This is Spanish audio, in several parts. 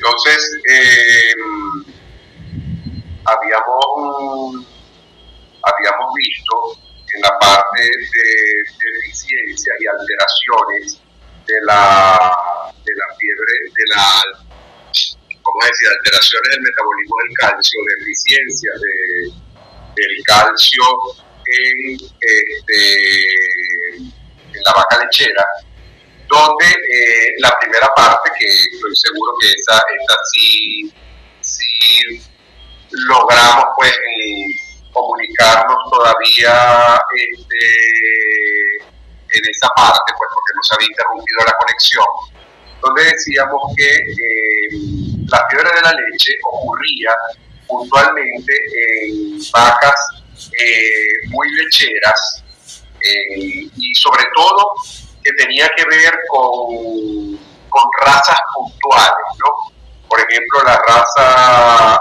Entonces, habíamos visto en la parte de deficiencias y alteraciones de la fiebre, alteraciones del metabolismo del calcio, deficiencias del calcio en la vaca lechera, donde la primera parte, que estoy seguro que esa sí logramos pues comunicarnos todavía en esa parte, pues porque nos había interrumpido la conexión, donde decíamos que la fiebre de la leche ocurría puntualmente en vacas muy lecheras, y sobre todo que tenía que ver con razas puntuales, ¿no? Por ejemplo, la raza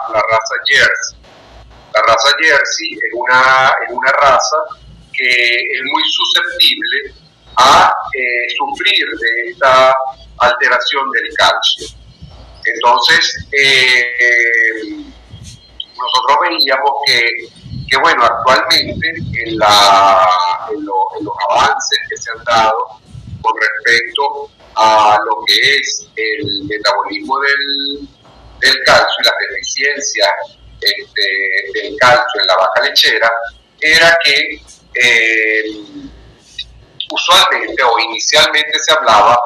Jersey. La raza Jersey es una raza que es muy susceptible a sufrir de esta alteración del calcio. Entonces, nosotros veíamos que bueno, actualmente en los avances que se han dado con respecto a lo que es el metabolismo del calcio y las deficiencias del calcio en la vaca lechera, era que usualmente o inicialmente se hablaba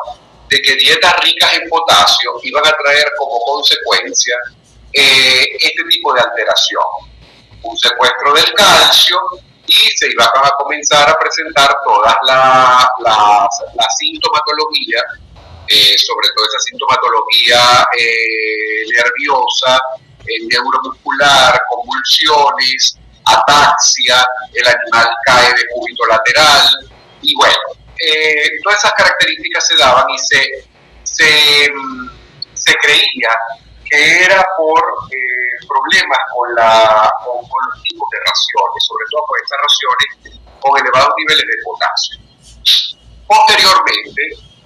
de que dietas ricas en potasio iban a traer como consecuencia este tipo de alteración, un secuestro del calcio, y se iban a comenzar a presentar todas la sintomatología, sobre todo esa sintomatología nerviosa, neuromuscular, convulsiones, ataxia, el animal cae de cúbito lateral, y bueno, todas esas características se daban y se creía que era por problemas con los tipos de raciones, sobre todo con estas raciones con elevados niveles de potasio.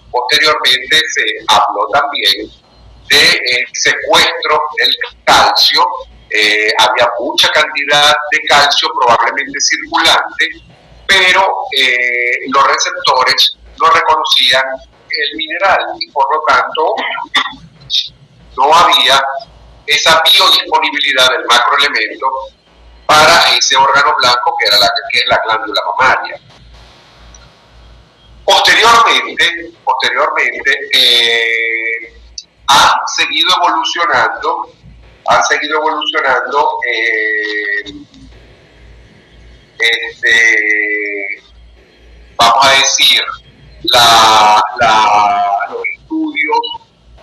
Posteriormente se habló también de secuestro del calcio. Había mucha cantidad de calcio probablemente circulante, pero los receptores no reconocían el mineral y por lo tanto no había esa biodisponibilidad del macroelemento para ese órgano blanco que es la glándula mamaria. Posteriormente han seguido evolucionando vamos a decir, los estudios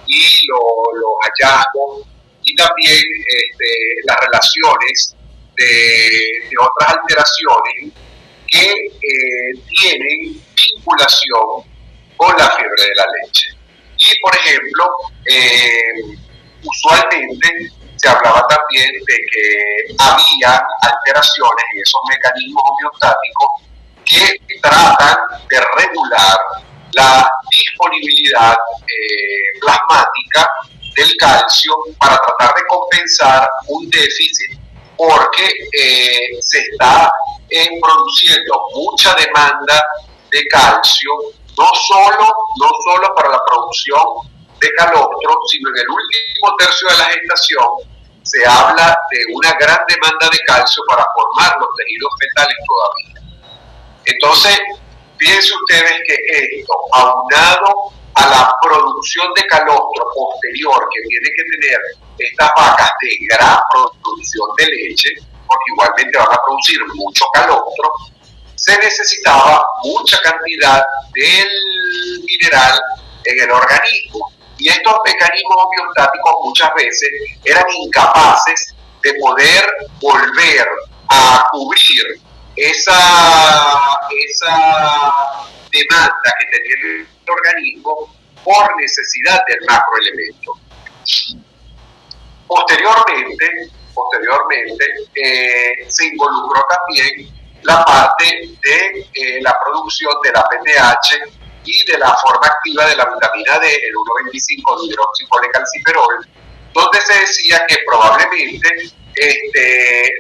y los hallazgos, y también las relaciones de otras alteraciones que tienen vinculación con la fiebre de la leche. Y por ejemplo, usualmente se hablaba también de que había alteraciones en esos mecanismos homeostáticos que tratan de regular la disponibilidad plasmática del calcio para tratar de compensar un déficit, porque se está produciendo mucha demanda de calcio, no solo para la producción de calostro, sino en el último tercio de la gestación se habla de una gran demanda de calcio para formar los tejidos fetales todavía. Entonces, fíjense ustedes que esto, aunado a la producción de calostro posterior que tiene que tener estas vacas de gran producción de leche, porque igualmente van a producir mucho calostro, se necesitaba mucha cantidad del mineral en el organismo. Y estos mecanismos homeostáticos muchas veces eran incapaces de poder volver a cubrir esa demanda que tenía el organismo por necesidad del macroelemento. Posteriormente se involucró también la parte de la producción de la PTH y de la forma activa de la vitamina D, el 1,25 hidroxicolecalciferol, donde se decía que probablemente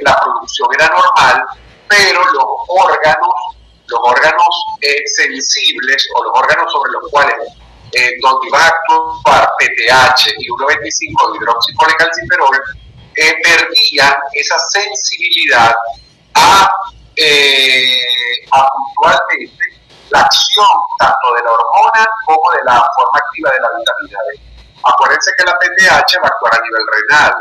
la producción era normal, pero los órganos sensibles o los órganos sobre los cuales donde iba a actuar PTH y 1,25 de hidroxicolecalciferol perdían esa sensibilidad a puntualmente la acción tanto de la hormona como de la forma activa de la vitamina D. Acuérdense que la PTH va a actuar a nivel renal,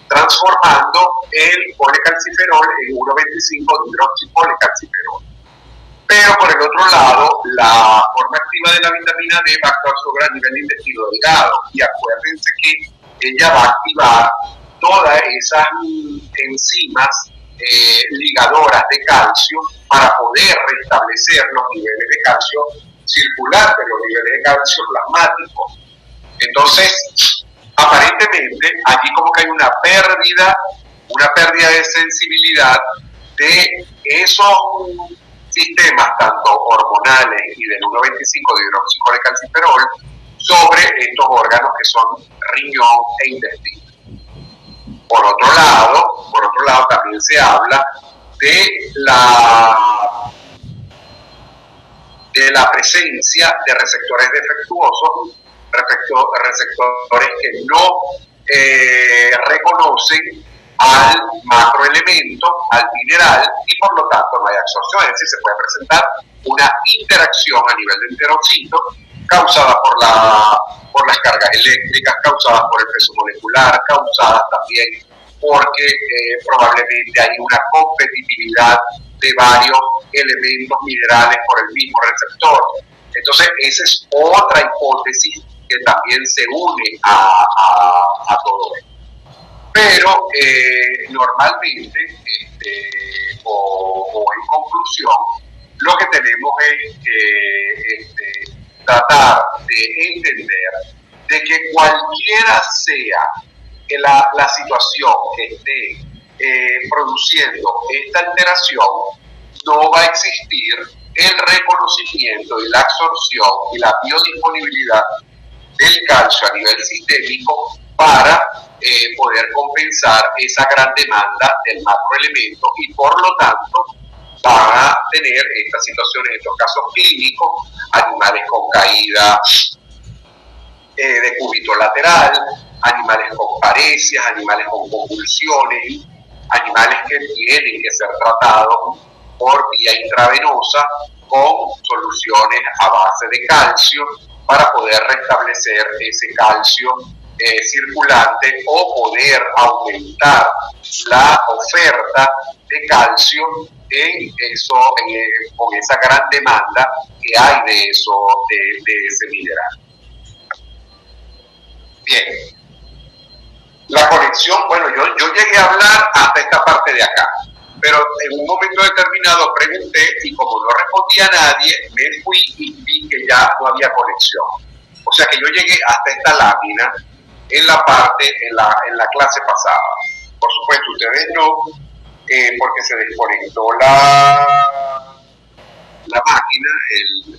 transformando el colecalciferol en 1,25 de hidroxicolecalciferol. Pero por el otro lado, la forma activa de la vitamina D va a actuar sobre el nivel de intestino delgado. Y acuérdense que ella va a activar todas esas enzimas ligadoras de calcio para poder restablecer los niveles de calcio circular, de los niveles de calcio plasmático. Entonces, aparentemente, allí como que hay una pérdida de sensibilidad de esos sistemas tanto hormonales y del 1,25 de hidroxicolecalciferol sobre estos órganos que son riñón e intestino. Por otro lado también se habla de la presencia de receptores defectuosos, receptores que no reconocen al macroelemento, al mineral, y por lo tanto no hay absorción. Es decir, se puede presentar una interacción a nivel de enterocito causada por las cargas eléctricas, causadas por el peso molecular, causadas también porque probablemente hay una competitividad de varios elementos minerales por el mismo receptor. Entonces, esa es otra hipótesis que también se une a todo esto. Pero normalmente, o en conclusión, lo que tenemos es que tratar de entender de que cualquiera sea la situación que esté produciendo esta alteración, no va a existir el reconocimiento y la absorción y la biodisponibilidad del calcio a nivel sistémico para poder compensar esa gran demanda del macroelemento, y por lo tanto van a tener estas situaciones, en estos casos clínicos, animales con caída de cúbito lateral, animales con paresias, animales con convulsiones, animales que tienen que ser tratados por vía intravenosa con soluciones a base de calcio para poder restablecer ese calcio circulante o poder aumentar la oferta de calcio con esa gran demanda que hay de ese mineral. Bien, la conexión, bueno, yo llegué a hablar hasta esta parte de acá, pero en un momento determinado pregunté y como no respondía a nadie, me fui y vi que ya no había conexión. O sea que yo llegué hasta esta lámina en la clase pasada. Por supuesto, ustedes no, porque se desconectó la máquina,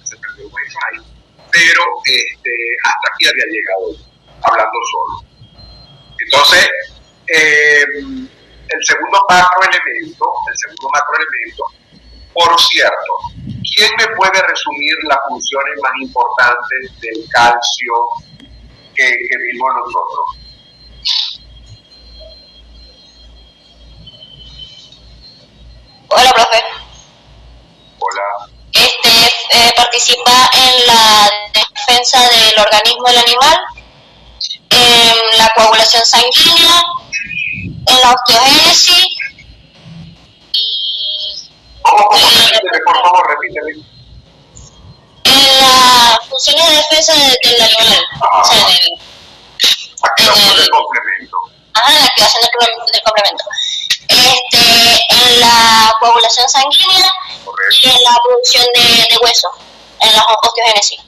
se perdió el wifi, pero hasta aquí había llegado hablando solo. Entonces, el segundo macroelemento, por cierto, ¿quién me puede resumir las funciones más importantes del calcio que vimos nosotros? Hola, profe. Hola. Participa en la defensa del organismo del animal, en la coagulación sanguínea, en la osteogénesis y... Por favor, repíteme. En las funciones de defensa del animal. O sea, activación del complemento. En la activación del complemento. En la coagulación sanguínea. Correcto. Y en la producción de hueso, en la osteogénesis.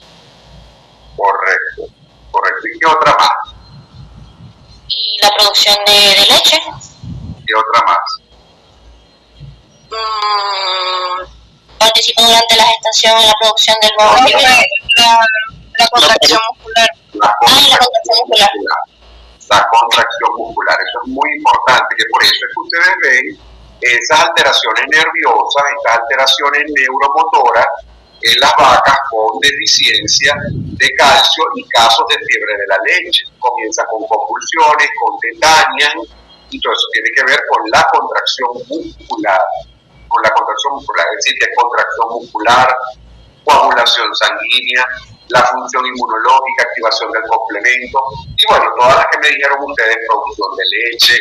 Correcto. ¿Y qué otra más? Y la producción de leche. ¿Qué otra más? Participa durante la gestación en la producción del nuevo la contracción muscular. La contracción ustedes ven, esas alteraciones nerviosas, estas alteraciones neuromotoras en las vacas con deficiencia de calcio y casos de fiebre de la leche. Comienza con convulsiones, con tetanias, y todo eso tiene que ver con la contracción muscular. Es decir, que es contracción muscular, coagulación sanguínea, la función inmunológica, activación del complemento, y bueno, todas las que me dijeron ustedes, producción de leche,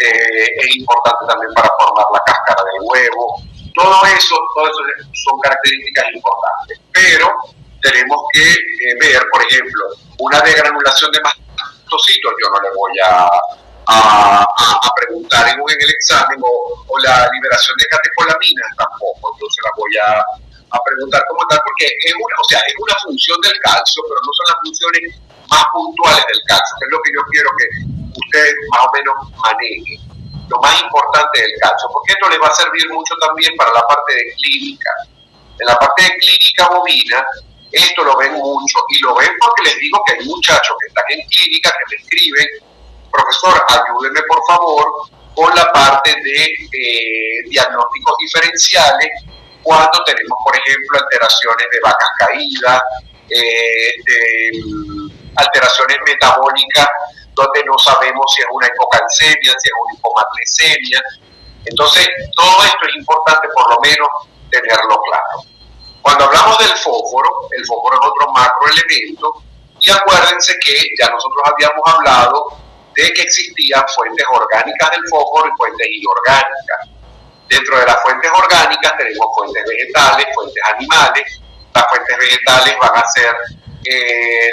es importante también para formar la cáscara del huevo, todo eso son características importantes, pero tenemos que ver, por ejemplo, una degranulación de mastocitos, yo no le voy a preguntar en el examen, o la liberación de catecolaminas tampoco, entonces la voy a preguntar como tal, porque es una función del calcio, pero no son las funciones más puntuales del calcio, que es lo que yo quiero que ustedes más o menos manejen, lo más importante del calcio, porque esto les va a servir mucho también para la parte de clínica. En la parte de clínica bovina, esto lo ven mucho, y lo ven porque les digo que hay muchachos que están en clínica que me escriben: profesor, ayúdeme por favor con la parte de diagnósticos diferenciales cuando tenemos, por ejemplo, alteraciones de vacas caídas, alteraciones metabólicas donde no sabemos si es una hipocalcemia, si es una hipomagnesemia. Entonces, todo esto es importante por lo menos tenerlo claro. Cuando hablamos del fósforo, el fósforo es otro macroelemento, y acuérdense que ya nosotros habíamos hablado de que existían fuentes orgánicas del fósforo y fuentes inorgánicas. Dentro de las fuentes orgánicas tenemos fuentes vegetales, fuentes animales. Las fuentes vegetales van a ser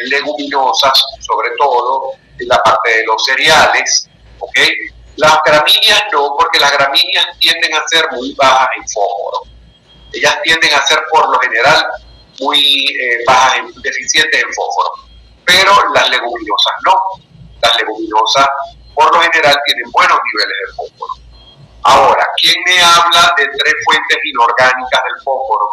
leguminosas, sobre todo en la parte de los cereales, ¿ok? Las gramíneas no, porque las gramíneas tienden a ser muy bajas en fósforo. Ellas tienden a ser por lo general muy bajas, deficientes en fósforo, pero las leguminosas no. Las leguminosas por lo general tienen buenos niveles de fósforo. Ahora, ¿quién me habla de 3 fuentes inorgánicas del fósforo?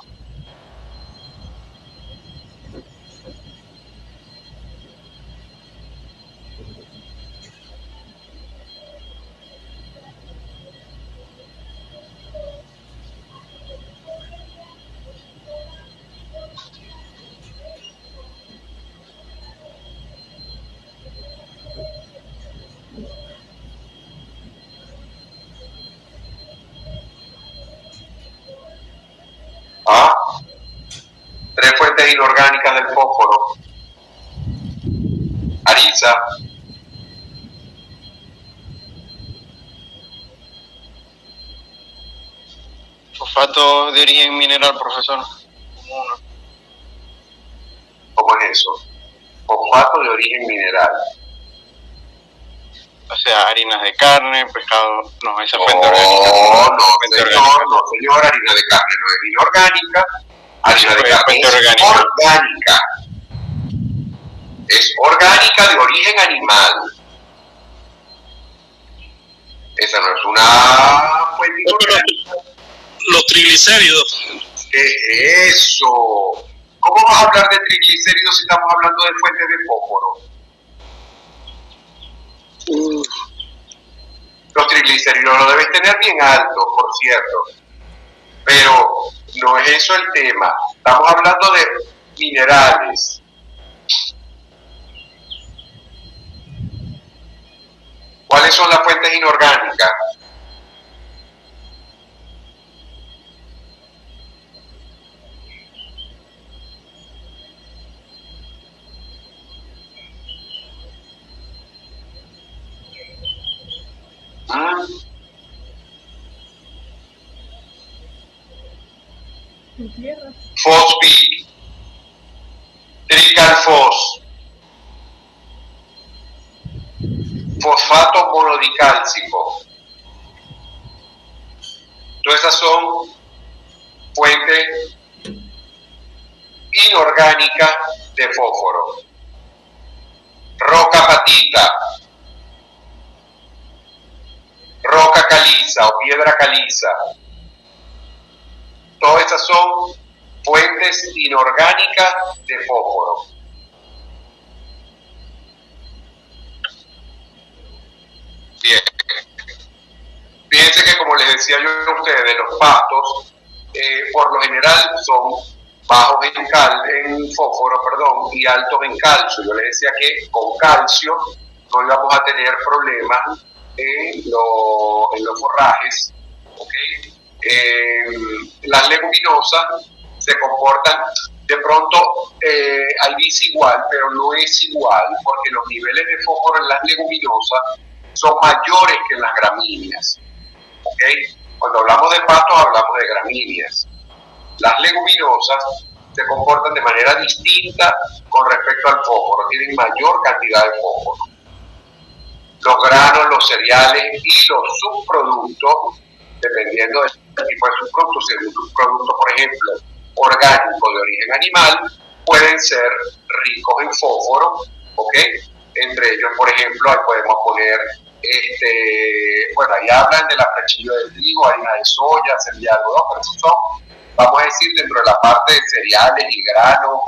¿Ah? 3 fuentes inorgánicas del fósforo. Arisa. Fosfato de origen mineral, profesor. ¿Cómo es eso? Fosfato de origen mineral. O sea, harinas de carne, pescado, no, esa fuente orgánica. No, señor, harina de carne no es inorgánica. Harina de carne es orgánica. Es orgánica de origen animal. Esa no es una fuente inorgánica. Los triglicéridos. ¿Qué es eso? ¿Cómo vas a hablar de triglicéridos si estamos hablando de fuentes de fósforo? Los triglicéridos lo debes tener bien alto, por cierto, pero no es eso el tema. Estamos hablando de minerales. ¿Cuáles son las fuentes inorgánicas? Fosbi, tricalfos, fosfato monodicálcico. Todas esas son fuentes inorgánicas de fósforo. Roca patita, roca caliza o piedra caliza. Todas estas son fuentes inorgánicas de fósforo. Bien. Fíjense decía yo a ustedes, los pastos por lo general son bajos en fósforo, y altos en calcio. Yo les decía que con calcio no íbamos a tener problemas en los forrajes, ¿okay? Las leguminosas se comportan de pronto al vice igual, pero no es igual, porque los niveles de fósforo en las leguminosas son mayores que en las gramíneas, ¿okay? Cuando hablamos de pastos hablamos de gramíneas. Las leguminosas se comportan de manera distinta con respecto al fósforo, tienen mayor cantidad de fósforo. Los granos, los cereales y los subproductos, dependiendo del tipo de subproducto, si es un subproducto, por ejemplo, orgánico de origen animal, pueden ser ricos en fósforo, ¿ok? Entre ellos, por ejemplo, ahí podemos poner, bueno, ahí hablan de la frechilla de trigo, harina de soya, semilla de algodón, pero esos son, vamos a decir, dentro de la parte de cereales y granos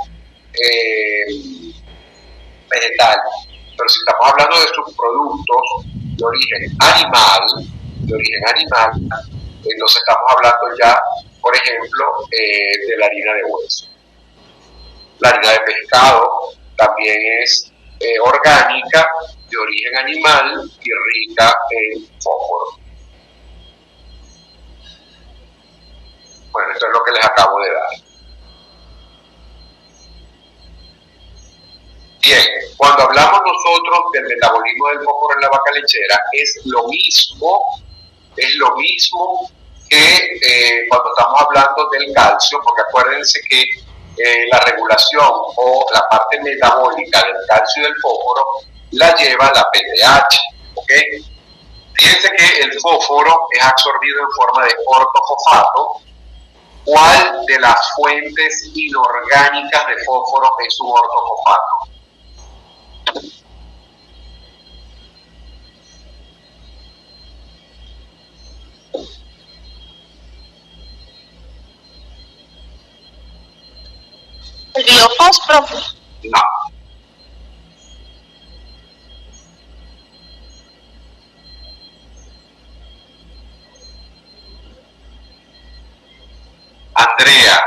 vegetales. Pero si estamos hablando de subproductos de origen animal, entonces estamos hablando ya, por ejemplo, de la harina de hueso. La harina de pescado también es orgánica, de origen animal y rica en fósforo. Bueno, esto es lo que les acabo de dar. Bien, cuando hablamos nosotros del metabolismo del fósforo en la vaca lechera, es lo mismo que cuando estamos hablando del calcio, porque acuérdense que la regulación o la parte metabólica del calcio y del fósforo la lleva la PTH, ¿ok? Fíjense que el fósforo es absorbido en forma de ortofosfato. ¿Cuál de las fuentes inorgánicas de fósforo es un ortofosfato? ¿El biofósforo? No. Andrea.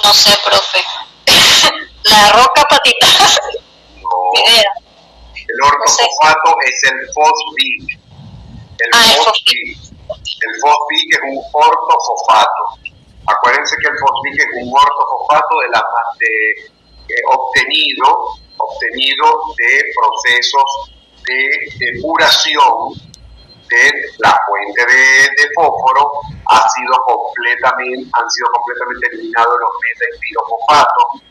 No sé, profe. La roca patita. No. Idea. El ortofosfato es el fosfit. El fosfit es un ortofosfato. Acuérdense que el fosfit es un ortofosfato obtenido de procesos de depuración de la fuente de fósforo. Han sido completamente eliminados los metaespirofosfatos,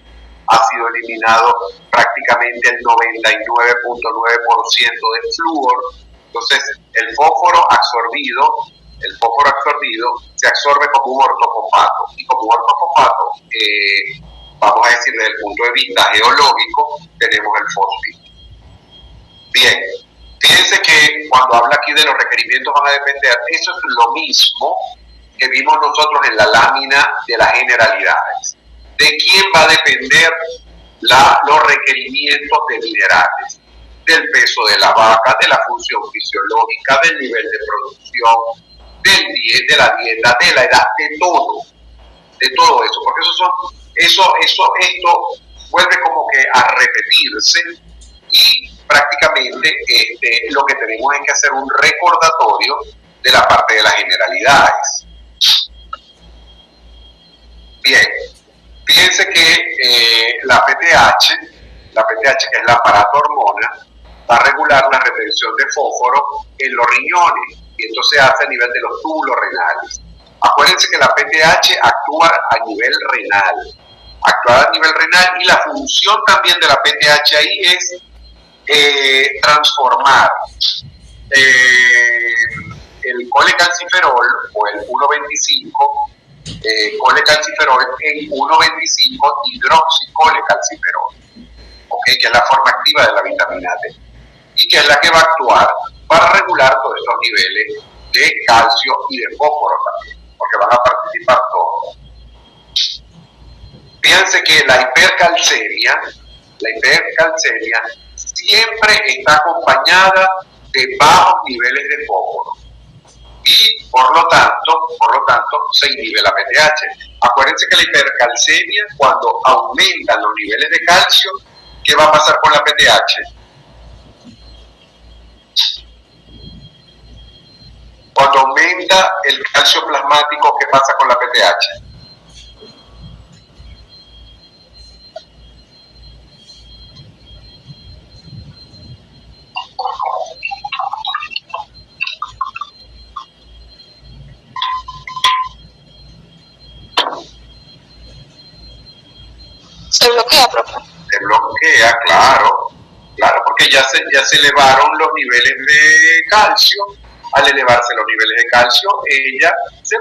ha sido eliminado prácticamente el 99.9% del flúor. Entonces, el fósforo absorbido se absorbe como un ortofosfato, y como un ortofosfato, vamos a decir desde el punto de vista geológico, tenemos el fósfito. Bien, fíjense que cuando habla aquí de los requerimientos van a depender, eso es lo mismo que vimos nosotros en la lámina de las generalidades. ¿De quién va a depender los requerimientos de minerales? Del peso de la vaca, de la función fisiológica, del nivel de producción, de la dieta, de la edad, de todo eso, porque esto vuelve como que a repetirse, y prácticamente lo que tenemos es que hacer un recordatorio de la parte de las generalidades. Bien, fíjense que la PTH, que es la aparato hormona, va a regular la retención de fósforo en los riñones, y esto se hace a nivel de los túbulos renales. Acuérdense que la PTH actúa a nivel renal, y la función también de la PTH ahí es transformar el colecalciferol o el 1,25 colecalciferol en 1,25 hidroxicolecalciferol, ¿okay? Que es la forma activa de la vitamina D, y que es la que va a actuar para regular todos estos niveles de calcio y de fósforo también, porque van a participar todos. Fíjense que la hipercalcemia siempre está acompañada de bajos niveles de fósforo y por lo tanto se inhibe la PTH. Acuérdense que la hipercalcemia, cuando aumentan los niveles de calcio, ¿qué va a pasar con la PTH? Cuando aumenta el calcio plasmático, ¿qué pasa con la PTH? Se bloquea, profe. Se bloquea, claro, porque ya se elevaron los niveles de calcio. Al elevarse los niveles de calcio, ella se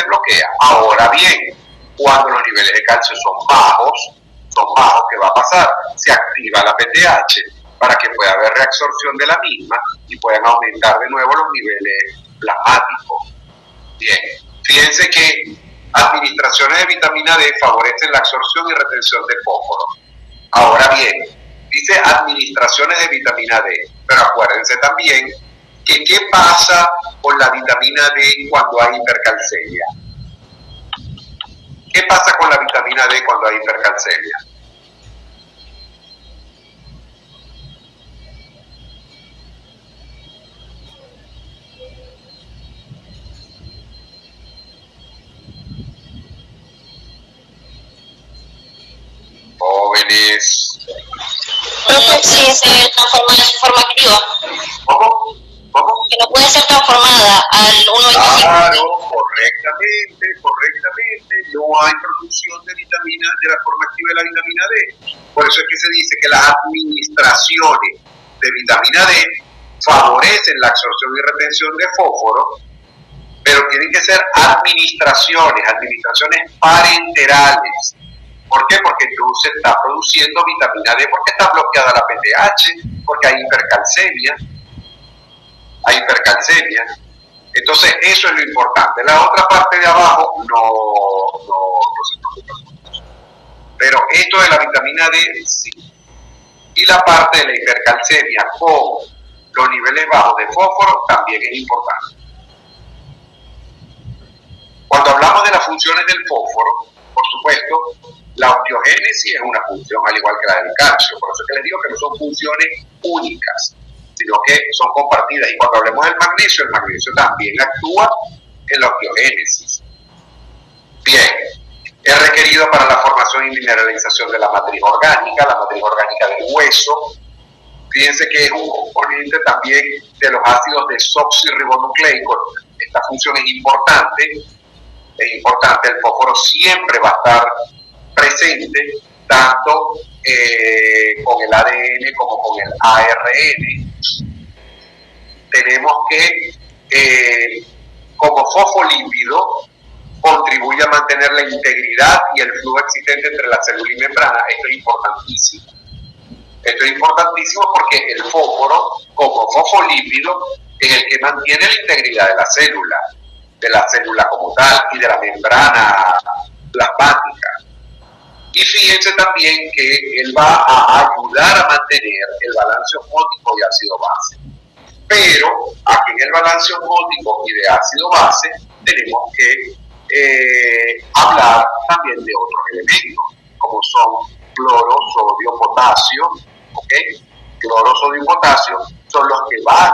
bloquea. Ahora bien, cuando los niveles de calcio son bajos, ¿qué va a pasar? Se activa la PTH para que pueda haber reabsorción de la misma y puedan aumentar de nuevo los niveles plasmáticos. Bien, fíjense que administraciones de vitamina D favorecen la absorción y retención de fósforo. Ahora bien, dice administraciones de vitamina D, pero acuérdense también que ¿qué pasa con la vitamina D cuando hay hipercalcemia? ¿Qué pasa con la vitamina D cuando hay hipercalcemia? Jóvenes. Sí, se transforma en su forma activa. ¿Cómo? Que no puede ser transformada al 1.25. Claro, correctamente. No hay producción de vitamina, de la forma activa de la vitamina D. Por eso es que se dice que las administraciones de vitamina D favorecen la absorción y retención de fósforo, pero tienen que ser administraciones parenterales. ¿Por qué? Porque no se está produciendo vitamina D, porque está bloqueada la PTH, porque hay hipercalcemia. Entonces, eso es lo importante. La otra parte de abajo no se preocupa. Pero esto de la vitamina D, sí. Y la parte de la hipercalcemia con los niveles bajos de fósforo también es importante. Cuando hablamos de las funciones del fósforo, por supuesto, la osteogénesis es una función al igual que la del calcio. Por eso es que les digo que no son funciones únicas, sino que son compartidas. Y cuando hablemos del magnesio, el magnesio también actúa en la osteogénesis. Bien, es requerido para la formación y mineralización de la matriz orgánica del hueso. Fíjense que es un componente también de los ácidos desoxirribonucleicos. Esta función es importante, el fósforo siempre va a estar presente, tanto con el ADN como con el ARN. Tenemos que, como fosfolípido, contribuye a mantener la integridad y el flujo existente entre la célula y membrana. Esto es importantísimo porque el fósforo, como fosfolípido, es el que mantiene la integridad de la célula como tal y de la membrana plasmática. Y fíjense también que él va a ayudar a mantener el balance osmótico y ácido base. Pero aquí en el balance osmótico y de ácido base tenemos que hablar también de otros elementos, como son cloro, sodio, potasio. Cloro, sodio y potasio son los que van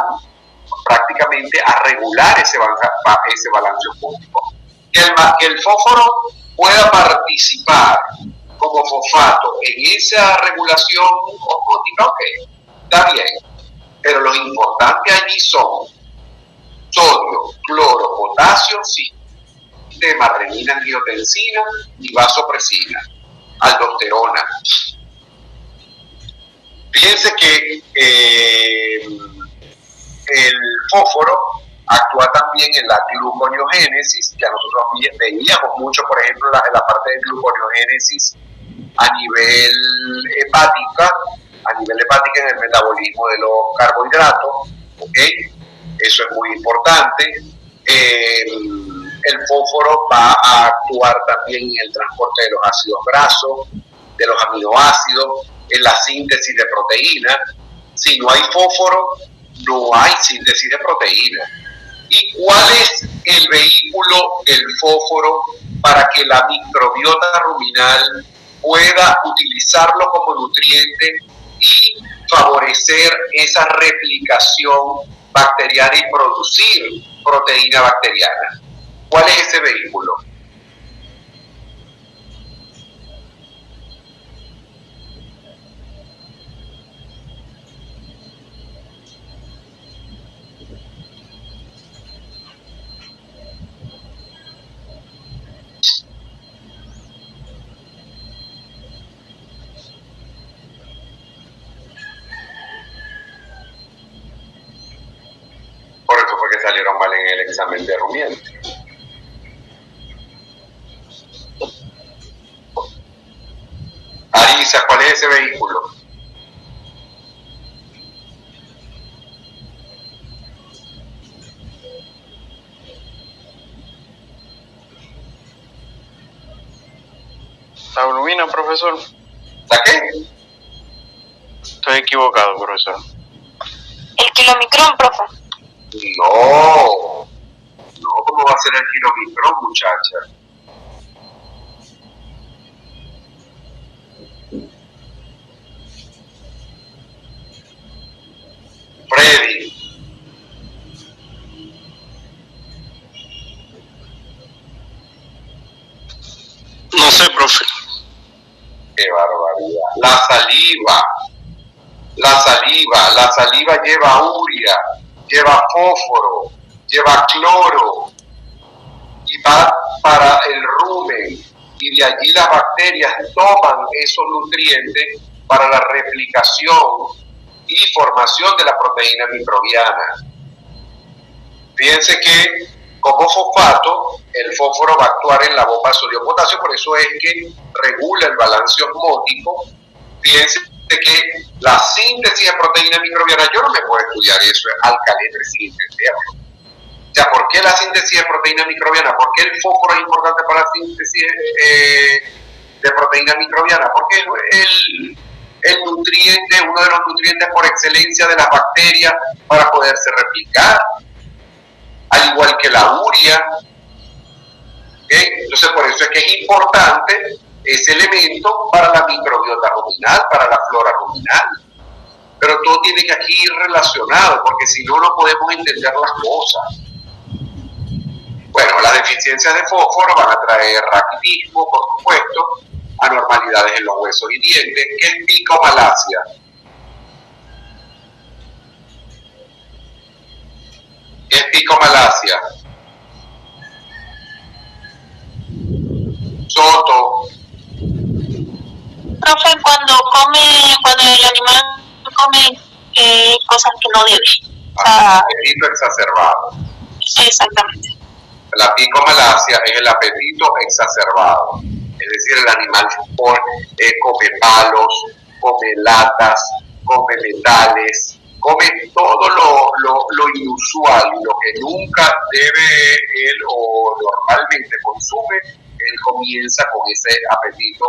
prácticamente a regular ese balance osmótico. Que el fósforo pueda participar como fosfato en esa regulación osmótica, está bien, pero lo importante allí son sodio, cloro, potasio, sí, marrenina, angiotensina y vasopresina, aldosterona. Fíjense que el fósforo actúa también en la gluconeogénesis, que nosotros veíamos mucho, por ejemplo, en la parte de gluconeogénesis a nivel hepática en el metabolismo de los carbohidratos, eso es muy importante. El fósforo va a actuar también en el transporte de los ácidos grasos, de los aminoácidos, en la síntesis de proteínas. Si no hay fósforo, no hay síntesis de proteína. ¿Y cuál es el vehículo del fósforo para que la microbiota ruminal pueda utilizarlo como nutriente y favorecer esa replicación bacteriana y producir proteína bacteriana? ¿Cuál es ese vehículo? Por eso fue que salieron mal en el examen de rumiante. Arisa, ¿cuál es ese vehículo? La albumina, profesor. ¿La qué? Estoy equivocado, profesor. El kilomicrón, profe. No, ¿cómo va a ser el kilomicrón, muchacha? Freddy. No sé, profe. Qué barbaridad. La saliva lleva urea, lleva fósforo, lleva cloro y va para el rumen, y de allí las bacterias toman esos nutrientes para la replicación y formación de la proteína microbiana. Fíjense que como fosfato, el fósforo va a actuar en la bomba sodio-potasio, por eso es que regula el balance osmótico. Fíjense que la síntesis de proteína microbiana, yo no me puedo estudiar eso, alcaleno sin entenderlo. O sea, ¿por qué la síntesis de proteína microbiana? ¿Por qué el fósforo es importante para la síntesis de proteína microbiana? Porque el nutriente, uno de los nutrientes por excelencia de las bacterias para poderse replicar, al igual que la urea. ¿Okay? Entonces, por eso es que es importante ese elemento para la microbiota ruminal, para la flora ruminal. Pero todo tiene que aquí ir relacionado, porque si no, no podemos entender las cosas. Bueno, las deficiencias de fósforo van a traer raquitismo, por supuesto, anormalidades en los huesos y dientes. ¿Qué es picomalacia? ¿Qué es picomalacia? Soto. Profe, cuando el animal come cosas que no debe. Apetito exacerbado. Exactamente. La picomalacia es el apetito exacerbado. Es decir, el animal come palos, come latas, come metales, come todo lo inusual, lo que nunca debe él o normalmente consume. Él comienza con ese apetito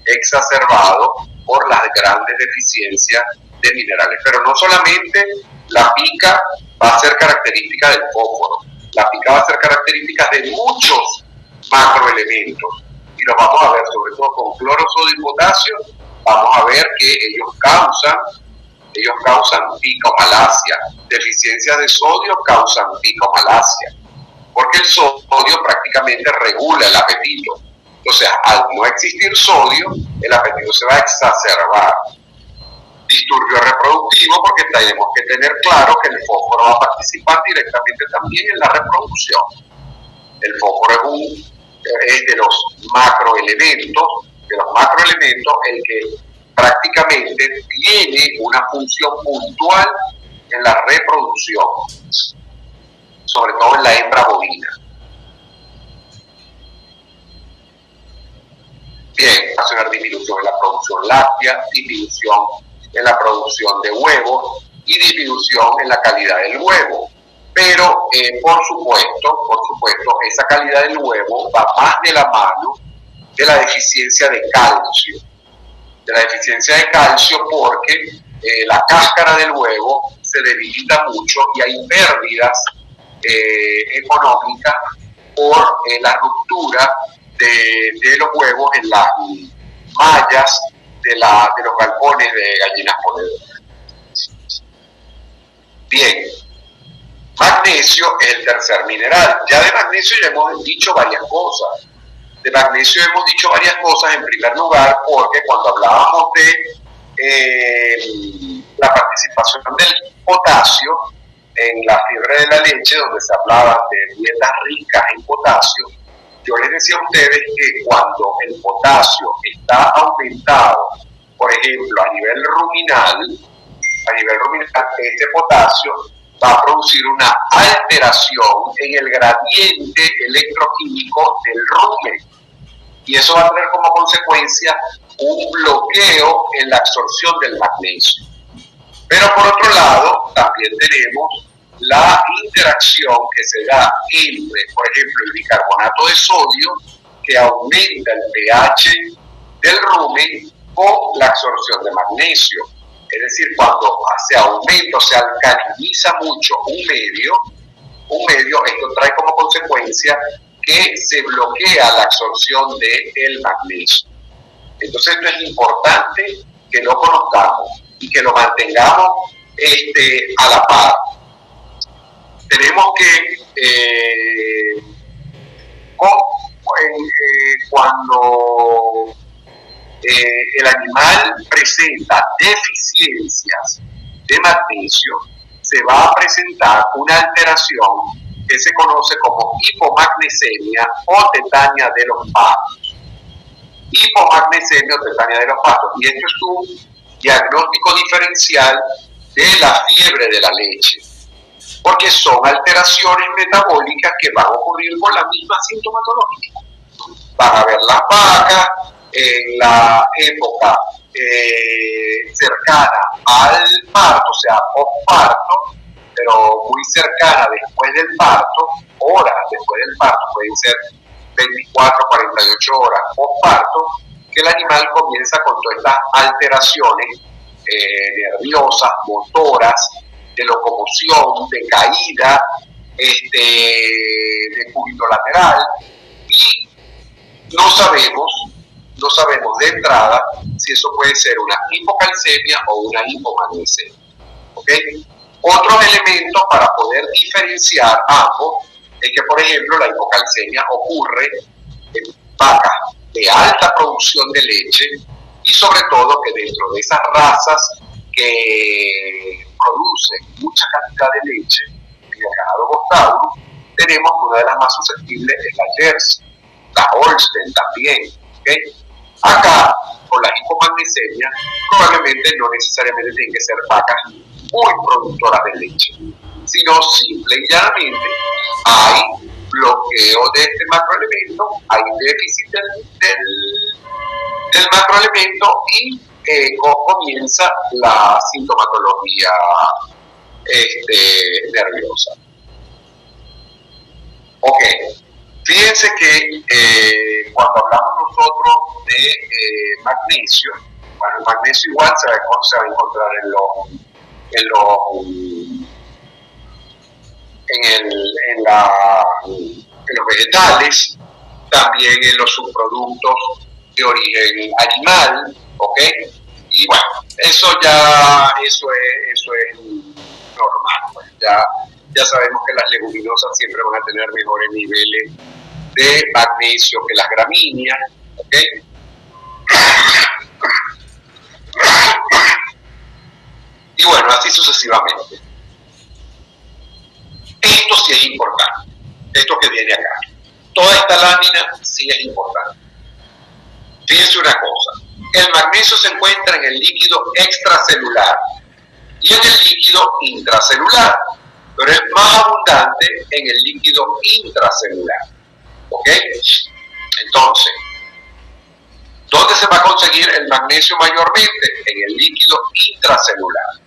exacerbado por las grandes deficiencias de minerales. Pero no solamente la pica va a ser característica del fósforo, la pica va a ser característica de muchos macroelementos, y los vamos a ver sobre todo con cloro, sodio y potasio. Vamos a ver que ellos causan picomalacia. Deficiencias de sodio causan picomalacia, porque el sodio prácticamente regula el apetito. Entonces, al no existir sodio, el apetito se va a exacerbar. Disturbio reproductivo, porque tenemos que tener claro que el fósforo va a participar directamente también en la reproducción. El fósforo es de los macroelementos, el que prácticamente tiene una función puntual en la reproducción, sobre todo en la hembra bovina. Bien, va a tener disminución en la producción láctea, disminución en la producción de huevos y disminución en la calidad del huevo. Pero, por supuesto, esa calidad del huevo va más de la mano de la deficiencia de calcio. Porque la cáscara del huevo se debilita mucho y hay pérdidas económicas por la ruptura de los huevos en las mallas de los galpones de gallinas ponedoras. Bien, magnesio es el tercer mineral. Ya de magnesio ya hemos dicho varias cosas. De magnesio hemos dicho varias cosas, en primer lugar, porque cuando hablábamos de la participación del potasio en la fiebre de la leche, donde se hablaba de dietas ricas en potasio, yo les decía a ustedes que cuando el potasio está aumentado, por ejemplo, a nivel ruminal, este potasio va a producir una alteración en el gradiente electroquímico del rumen. Y eso va a tener como consecuencia un bloqueo en la absorción del magnesio. Pero por otro lado, también tenemos la interacción que se da entre, por ejemplo, el bicarbonato de sodio, que aumenta el pH del rumen con la absorción de magnesio. Es decir, cuando se aumenta o se alcaliniza mucho un medio, esto trae como consecuencia que se bloquea la absorción del magnesio. Entonces esto es importante que lo conozcamos y que lo mantengamos a la par. Tenemos que cuando el animal presenta deficiencias de magnesio, se va a presentar una alteración que se conoce como hipomagnesemia o tetania de los patos. Hipomagnesemia o tetania de los patos. Y esto es un diagnóstico diferencial de la fiebre de la leche, porque son alteraciones metabólicas que van a ocurrir con la misma sintomatología. Van a ver las vacas en la época cercana al parto, o sea, posparto, pero muy cercana después del parto, horas después del parto, pueden ser 24, 48 horas posparto, que el animal comienza con todas estas alteraciones nerviosas, motoras, de locomoción, de caída, de cúbito lateral, y no sabemos de entrada si eso puede ser una hipocalcemia o una hipomagnesemia. ¿Okay? Otros elementos para poder diferenciar ambos es que, por ejemplo, la hipocalcemia ocurre en vacas de alta producción de leche y sobre todo que dentro de esas razas que producen mucha cantidad de leche en el ganado bostauro, tenemos una de las más susceptibles es la Jersey, la Holstein también. ¿Okay? Acá, con la hipomagnesemia, probablemente no necesariamente tienen que ser vacas muy productoras de leche, sino simple y llanamente hay bloqueo de este macroelemento, hay déficit del macroelemento y comienza la sintomatología nerviosa. Ok, fíjense que cuando hablamos nosotros de magnesio, bueno, el magnesio igual se va a encontrar en los vegetales, también en los subproductos de origen animal, ¿ok? Y bueno, eso es normal, pues ya sabemos que las leguminosas siempre van a tener mejores niveles de magnesio que las gramíneas, ¿ok? Y bueno, así sucesivamente. Esto sí es importante, esto que viene acá. Toda esta lámina sí es importante. Fíjense una cosa, el magnesio se encuentra en el líquido extracelular y en el líquido intracelular, pero es más abundante en el líquido intracelular. ¿Ok? Entonces, ¿dónde se va a conseguir el magnesio mayormente? En el líquido intracelular.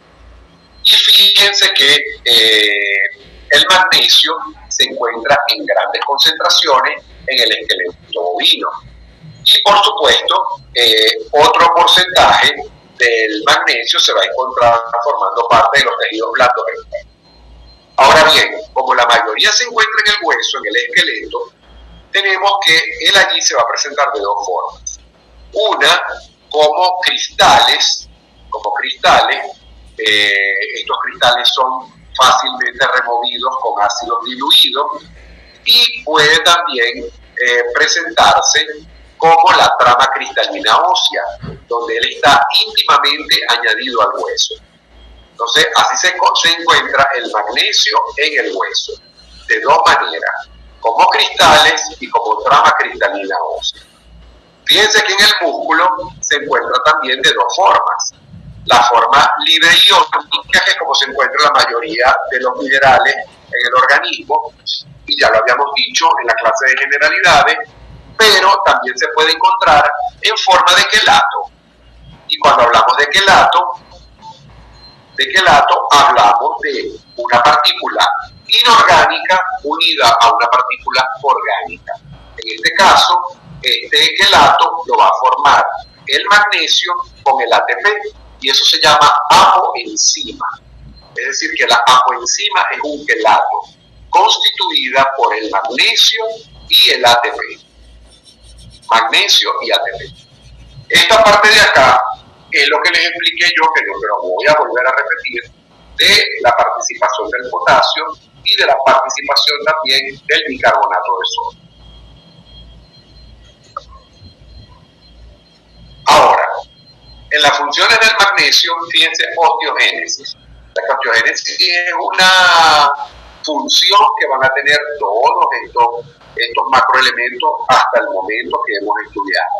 Y fíjense que el magnesio se encuentra en grandes concentraciones en el esqueleto bovino. Y por supuesto, otro porcentaje del magnesio se va a encontrar formando parte de los tejidos blandos del cuerpo. Ahora bien, como la mayoría se encuentra en el hueso, en el esqueleto, tenemos que él allí se va a presentar de dos formas. Una, como cristales, estos cristales son fácilmente removidos con ácidos diluidos y puede también presentarse como la trama cristalina ósea, donde él está íntimamente añadido al hueso. Entonces, así se encuentra el magnesio en el hueso, de dos maneras, como cristales y como trama cristalina ósea. Fíjense que en el músculo se encuentra también de dos formas. La forma libre iónica, que es como se encuentra la mayoría de los minerales en el organismo, y ya lo habíamos dicho en la clase de generalidades, pero también se puede encontrar en forma de quelato. Y cuando hablamos de quelato hablamos de una partícula inorgánica unida a una partícula orgánica. En este caso, este quelato lo va a formar el magnesio con el ATP, y eso se llama apoenzima. Es decir, que la apoenzima es un quelato constituida por el magnesio y el ATP. Magnesio y ATP. Esta parte de acá es lo que les expliqué yo, que lo voy a volver a repetir, de la participación del potasio y de la participación también del bicarbonato de sodio. Ahora, en las funciones del magnesio, fíjense, osteogénesis. La osteogénesis es una función que van a tener todos estos macroelementos hasta el momento que hemos estudiado.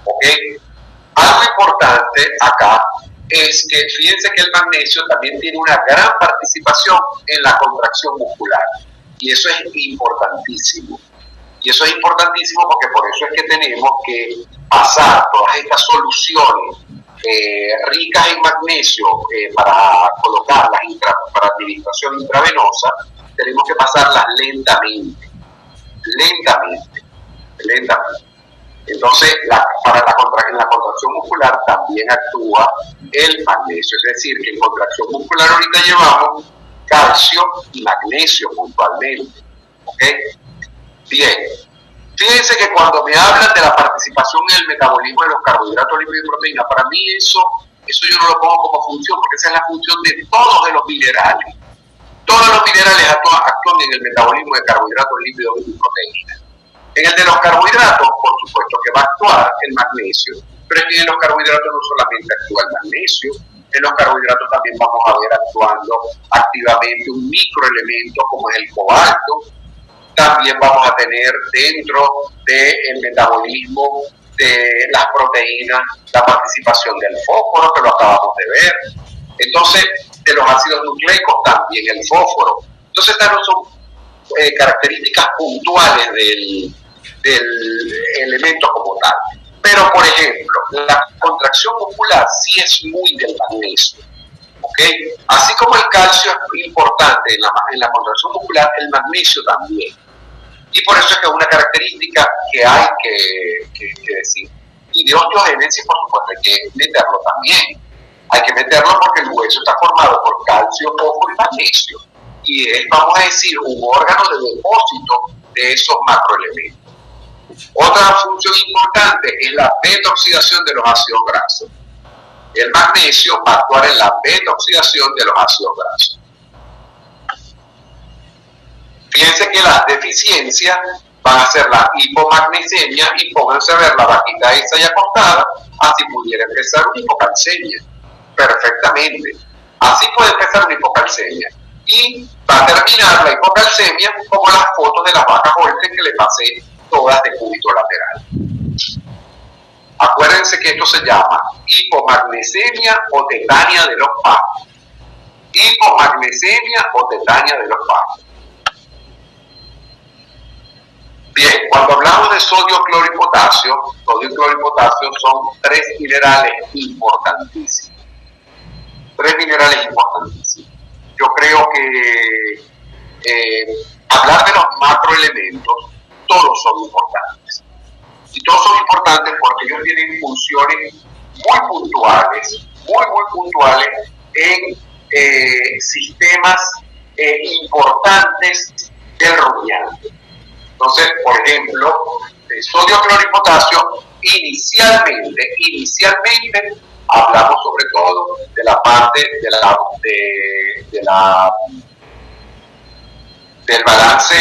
¿Ok? Algo importante acá es que fíjense que el magnesio también tiene una gran participación en la contracción muscular. Y eso es importantísimo. Y eso es importantísimo porque por eso es que tenemos que pasar todas estas soluciones ricas en magnesio para colocarlas para administración intravenosa, tenemos que pasarlas lentamente. Entonces, en la contracción muscular también actúa el magnesio, es decir, que en contracción muscular ahorita llevamos calcio y magnesio puntualmente. ¿Ok? Bien. Fíjense que cuando me hablan de la participación en el metabolismo de los carbohidratos, lípidos y proteínas, para mí eso yo no lo pongo como función, porque esa es la función de todos de los minerales. Todos los minerales actúan en el metabolismo de carbohidratos, lípidos y proteínas. En el de los carbohidratos, por supuesto que va a actuar el magnesio, pero es que en los carbohidratos no solamente actúa el magnesio, en los carbohidratos también vamos a ver actuando activamente un microelemento como es el cobalto. También vamos a tener dentro del metabolismo de las proteínas la participación del fósforo, que lo acabamos de ver. Entonces, de los ácidos nucleicos también el fósforo. Entonces, estas no son características puntuales del elemento como tal. Pero, por ejemplo, la contracción muscular sí es muy del magnesio. ¿Okay? Así como el calcio es importante en la contracción muscular, el magnesio también. Y por eso es que es una característica que hay que decir. Y de osteogénesis, por supuesto, hay que meterlo también. Hay que meterlo porque el hueso está formado por calcio, fósforo y magnesio. Y es, vamos a decir, un órgano de depósito de esos macroelementos. Otra función importante es la beta-oxidación de los ácidos grasos. El magnesio va a actuar en la beta-oxidación de los ácidos grasos. Fíjense que las deficiencias van a ser la hipomagnesemia, y pónganse a ver la vaquita esa y acostada, así pudiera empezar una hipocalcemia. Perfectamente. Así puede empezar una hipocalcemia. Y va a terminar la hipocalcemia como las fotos de las vacas Holstein que le pasé todas de cúbito lateral. Acuérdense que esto se llama hipomagnesemia o tetania de los pajos. Hipomagnesemia o tetania de los pajos. Bien, cuando hablamos de sodio, cloro y potasio son tres minerales importantísimos. Yo creo que hablar de los macroelementos, todos son importantes. Y todos son importantes porque ellos tienen funciones muy puntuales en sistemas importantes del rumiante. Entonces, por ejemplo, el sodio, cloro y potasio, inicialmente hablamos sobre todo de la parte del balance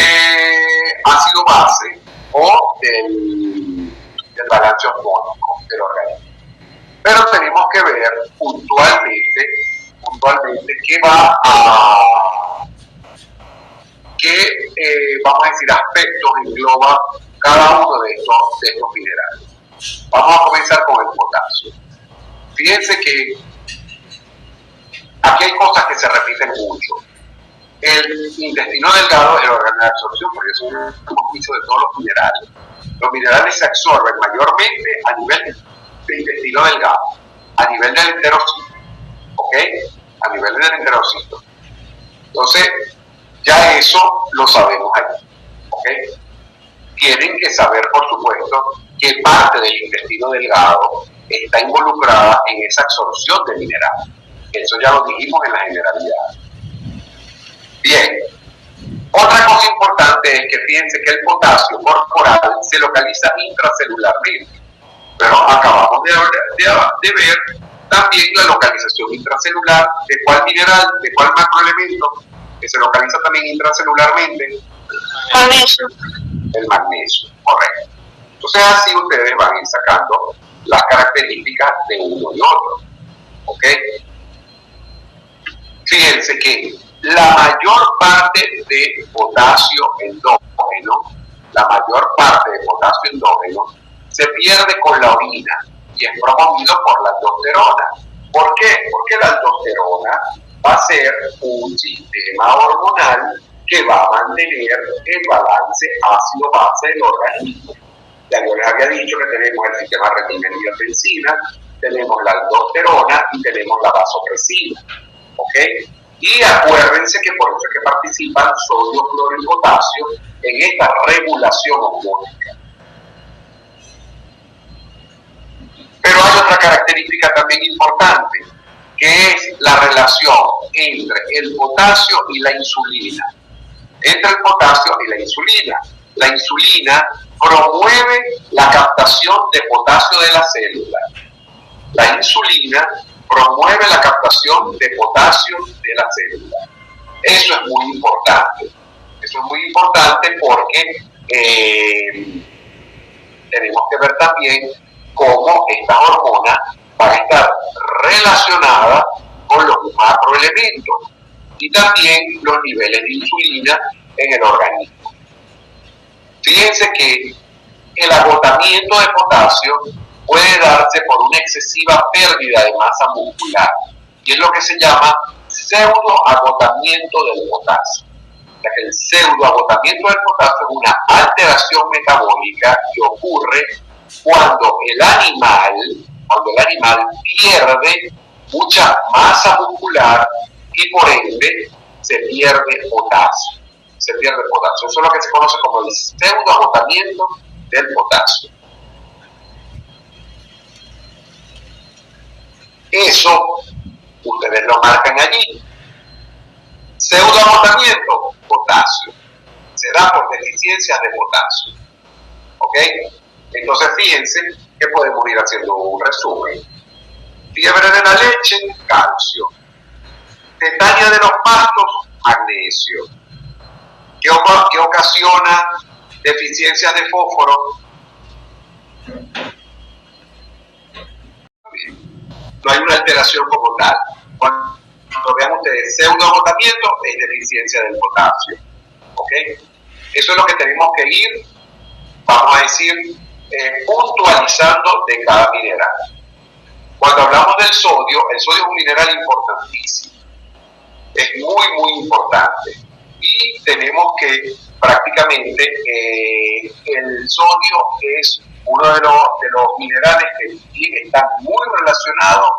ácido-base o del balance osmótico del organismo. Pero tenemos que ver puntualmente vamos a decir, aspectos engloba cada uno de estos minerales. Vamos a comenzar con el potasio. Fíjense que aquí hay cosas que se repiten mucho. El intestino delgado es el órgano de absorción, porque eso lo hemos dicho de todos los minerales. Los minerales se absorben mayormente a nivel del intestino delgado, a nivel del enterocito, ¿ok? A nivel del enterocito. Entonces, ya eso lo sabemos aquí, ¿ok? Tienen que saber, por supuesto, qué parte del intestino delgado está involucrada en esa absorción de minerales. Eso ya lo dijimos en la generalidad. Bien, otra cosa importante es que fíjense que el potasio corporal se localiza intracelularmente, pero acabamos de ver también la localización intracelular de cuál mineral, de cuál macroelemento que se localiza también intracelularmente. Magnesio. El magnesio, correcto. Entonces así ustedes van a ir sacando las características de uno y otro, ¿ok? Fíjense que la mayor parte de potasio endógeno, se pierde con la orina y es promovido por la aldosterona. ¿Por qué? Porque la aldosterona va a ser un sistema hormonal que va a mantener el balance ácido-base del organismo. Ya yo les había dicho que tenemos el sistema retinina-angiotensina, tenemos la aldosterona y tenemos la vasopresina, ¿ok? Y acuérdense que por eso es que participan sodio, cloro y potasio en esta regulación osmótica. Pero hay otra característica también importante, que es la relación entre el potasio y la insulina. Entre el potasio y la insulina. La insulina promueve la captación de potasio de la célula. La insulina promueve la captación de potasio de la célula. Eso es muy importante. Eso es muy importante porque tenemos que ver también cómo estas hormonas van a estar relacionadas con los macroelementos y también los niveles de insulina en el organismo. Fíjense que el agotamiento de potasio puede darse por una excesiva pérdida de masa muscular y es lo que se llama pseudoagotamiento del potasio. O sea que el pseudoagotamiento del potasio es una alteración metabólica que ocurre cuando el animal pierde mucha masa muscular y por ende se pierde potasio. Eso es lo que se conoce como el pseudoagotamiento del potasio. Eso ustedes lo marcan allí. Pseudoagotamiento, potasio. Se da por deficiencias de potasio. ¿Ok? Entonces fíjense que podemos ir haciendo un resumen. Fiebre de la leche, calcio. Tetania de los pastos, magnesio. ¿Qué ocasiona deficiencias de fósforo? No hay una alteración como tal. Cuando vean ustedes pseudoagotamiento, es deficiencia del potasio. ¿Ok? Eso es lo que tenemos que ir, vamos a decir, puntualizando de cada mineral. Cuando hablamos del sodio, el sodio es un mineral importantísimo. Es muy, muy importante. Y tenemos que prácticamente el sodio es uno de los minerales que están muy relacionados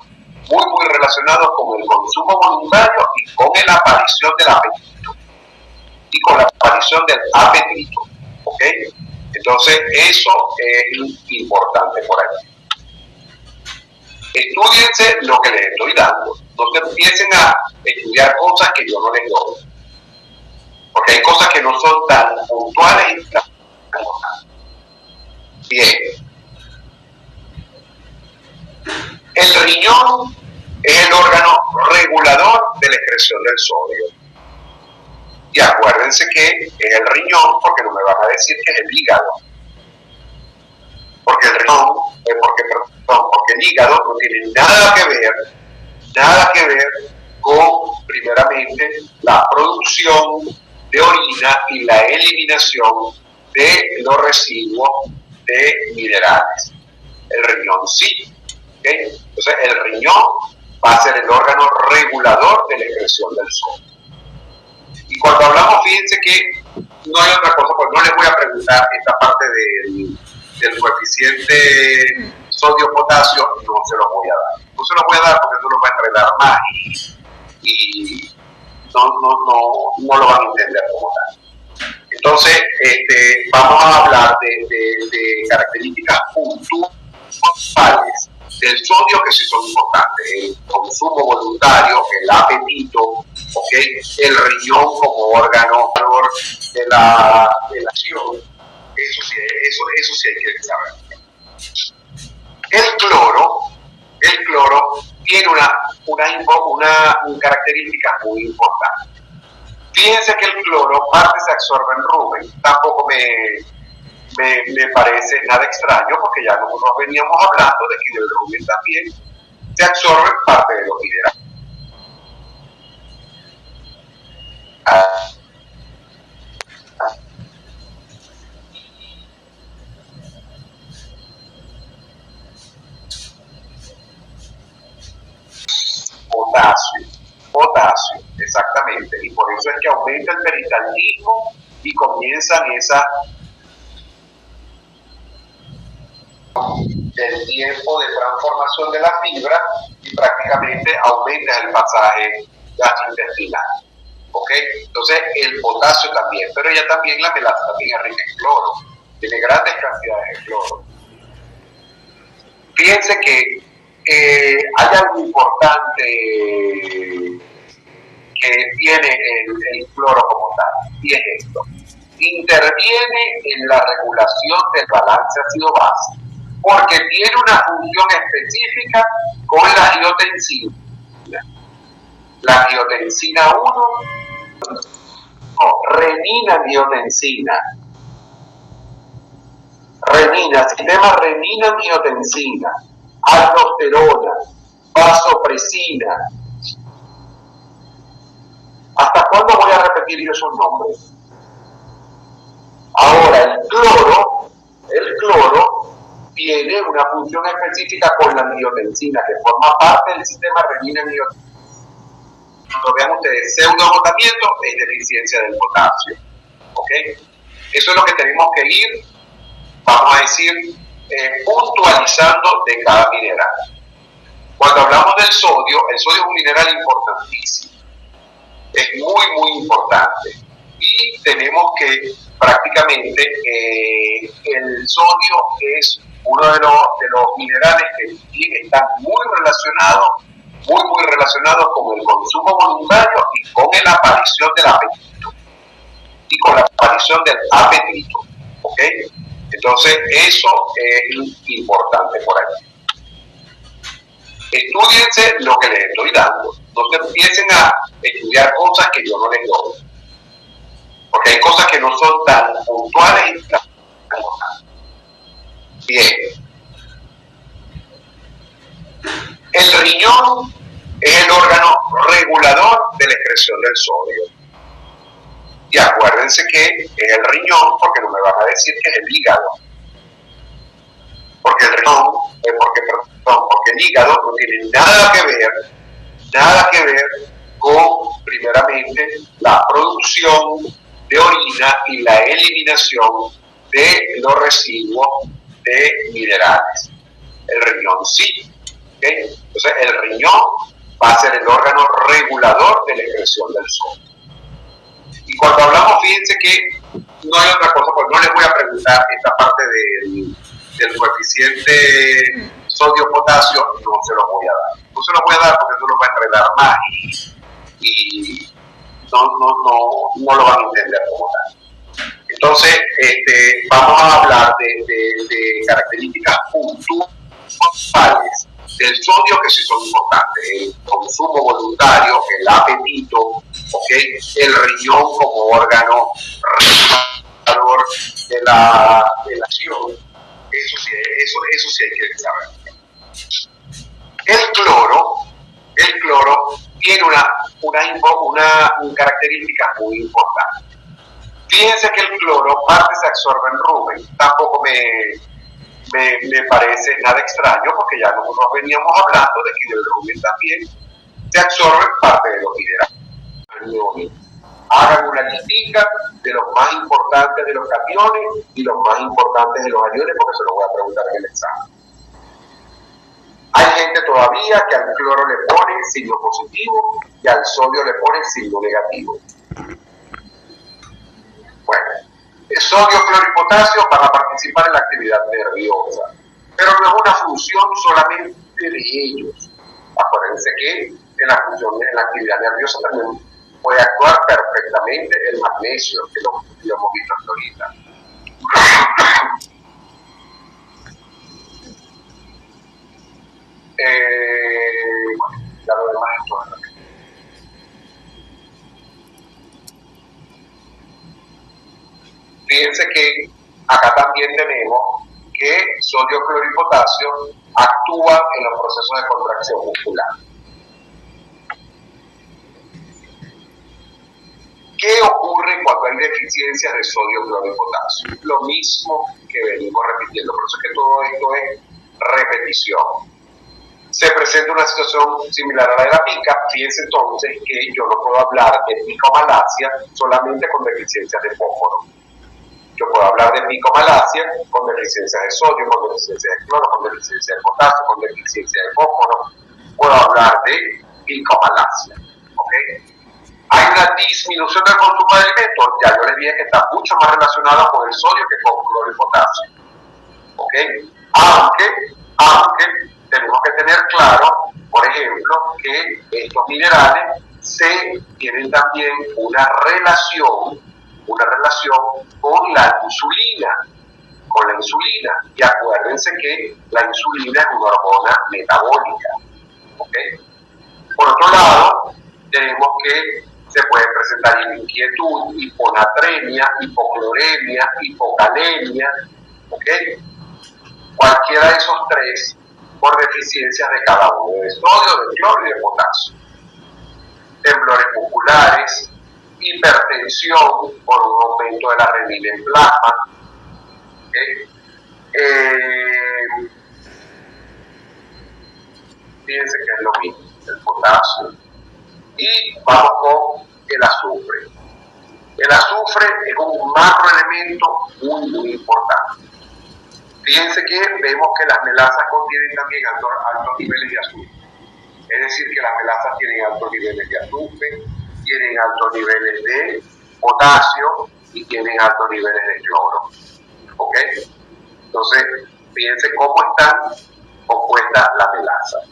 con el consumo voluntario y con la aparición del apetito. ¿Ok? Entonces eso es importante por ahí. Estudiense lo que les estoy dando. No se empiecen a estudiar cosas que yo no les doy. Porque hay cosas que no son tan puntuales y tan importantes. Bien. El riñón es el órgano regulador de la excreción del sodio. Y acuérdense que es el riñón, porque no me van a decir que es el hígado. Porque el riñón, porque el hígado no tiene nada que ver con, primeramente, la producción de orina y la eliminación de los residuos de minerales. El riñón sí. ¿Okay? Entonces, el riñón va a ser el órgano regulador de la excreción del sodio. Y cuando hablamos, fíjense que no hay otra cosa, pues no les voy a preguntar esta parte del coeficiente sodio-potasio, no se los voy a dar. No se los voy a dar porque no los va a enredar más y no lo van a entender como tal. Entonces, vamos a hablar de características puntuales del sodio que sí son importantes: el consumo voluntario, el apetito, ¿okay? El riñón como órgano de la acción. Eso sí hay que saber. El cloro tiene una característica muy importante. Fíjense que el cloro parte se absorbe en rumen. Tampoco me parece nada extraño, porque ya nosotros veníamos hablando de que el rumen también se absorbe parte de los minerales. Potasio, exactamente, y por eso es que aumenta el peristaltismo y comienzan del tiempo de transformación de la fibra y prácticamente aumenta el pasaje gastrointestinal. ¿Ok? Entonces el potasio también, pero ya también la melaza también es rica en cloro, tiene grandes cantidades de cloro. Fíjense que hay algo importante que tiene el cloro como tal, y es esto: interviene en la regulación del balance ácido-base, porque tiene una función específica con la angiotensina. La angiotensina 1, renina-angiotensina. Sistema renina-angiotensina, aldosterona, vasopresina. ¿Hasta cuándo voy a repetir yo esos nombres? Ahora, el cloro tiene una función específica con la angiotensina, que forma parte del sistema renina-angiotensina. Cuando vean ustedes pseudoagotamiento, es deficiencia del potasio. ¿Ok? Eso es lo que tenemos que ir, vamos a decir, puntualizando de cada mineral. Cuando hablamos del sodio, el sodio es un mineral importantísimo. Es muy, muy importante. Y tenemos que prácticamente el sodio es uno de los minerales que están muy relacionados con el consumo voluntario y con la aparición del apetito. ¿Ok? Entonces, eso es importante por ahí. Estudiense lo que les estoy dando. No se empiecen a estudiar cosas que yo no les doy. Porque hay cosas que no son tan puntuales y tan importantes. Bien. El riñón es el órgano regulador de la excreción del sodio. Y acuérdense que es el riñón, porque no me van a decir que es el hígado. Porque el riñón, porque el hígado no tiene nada que ver con, primeramente, la producción de orina y la eliminación de los residuos de minerales. El riñón sí. ¿Okay? Entonces, el riñón va a ser el órgano regulador de la excreción del sodio. Y cuando hablamos, fíjense que no hay otra cosa, pues no les voy a preguntar esta parte del coeficiente sodio, potasio, no se los voy a dar. No se los voy a dar porque tú los vas a enredar más y no lo van a entender como tal. Entonces, vamos a hablar de características puntuales del sodio que sí son importantes: el consumo voluntario, el apetito, ¿okay? El riñón como órgano regulador de la acción. Eso sí hay que saber. El cloro tiene una característica muy importante. Fíjense que el cloro parte se absorbe en rumen. Tampoco me parece nada extraño, porque ya nosotros veníamos hablando de que del rumen también se absorbe parte de los minerales. Hagan una listica de los más importantes de los cationes y los más importantes de los aniones, porque se los voy a preguntar en el examen. Hay gente todavía que al cloro le pone signo positivo y al sodio le pone signo negativo. Bueno, el sodio, cloro y potasio van a participar en la actividad nerviosa, pero no es una función solamente de ellos. Acuérdense que en la actividad nerviosa también puede actuar perfectamente el magnesio, que lo hemos visto hasta ahorita. Ya lo demás es todo. Fíjense que acá también tenemos que sodio, cloro y potasio actúan en los procesos de contracción muscular. ¿Qué ocurre cuando hay deficiencias de sodio, cloro y potasio? Lo mismo que venimos repitiendo, por eso es que todo esto es repetición. Se presenta una situación similar a la de la pica. Fíjense entonces que yo no puedo hablar de picomalacia solamente con deficiencias de fósforo. Yo puedo hablar de picomalacia con deficiencias de sodio, con deficiencias de cloro, con deficiencias de potasio, con deficiencias de fósforo. Puedo hablar de picomalacia. ¿Okay? Hay una disminución del consumo de alimentos. Ya yo les dije que está mucho más relacionado con el sodio que con cloro y potasio. ¿Okay? Aunque tenemos que tener claro, por ejemplo, que estos minerales tienen también una relación con la insulina. Y acuérdense que la insulina es una hormona metabólica. ¿Okay? Por otro lado, tenemos que se puede presentar inquietud, hiponatremia, hipocloremia, hipocalemia, ¿okay? Cualquiera de esos tres por deficiencias de cada uno, de sodio, de cloro y de potasio. Temblores musculares, hipertensión por un aumento de la renina en plasma. ¿Okay? Fíjense que es lo mismo, el potasio. Y vamos con el azufre. El azufre es un macroelemento muy importante. Fíjense que vemos que las melasas contienen también altos niveles de azufre. Es decir, que las melasas tienen altos niveles de azufre, tienen altos niveles de potasio y tienen altos niveles de cloro. ¿Ok? Entonces, fíjense cómo están compuestas las melasas.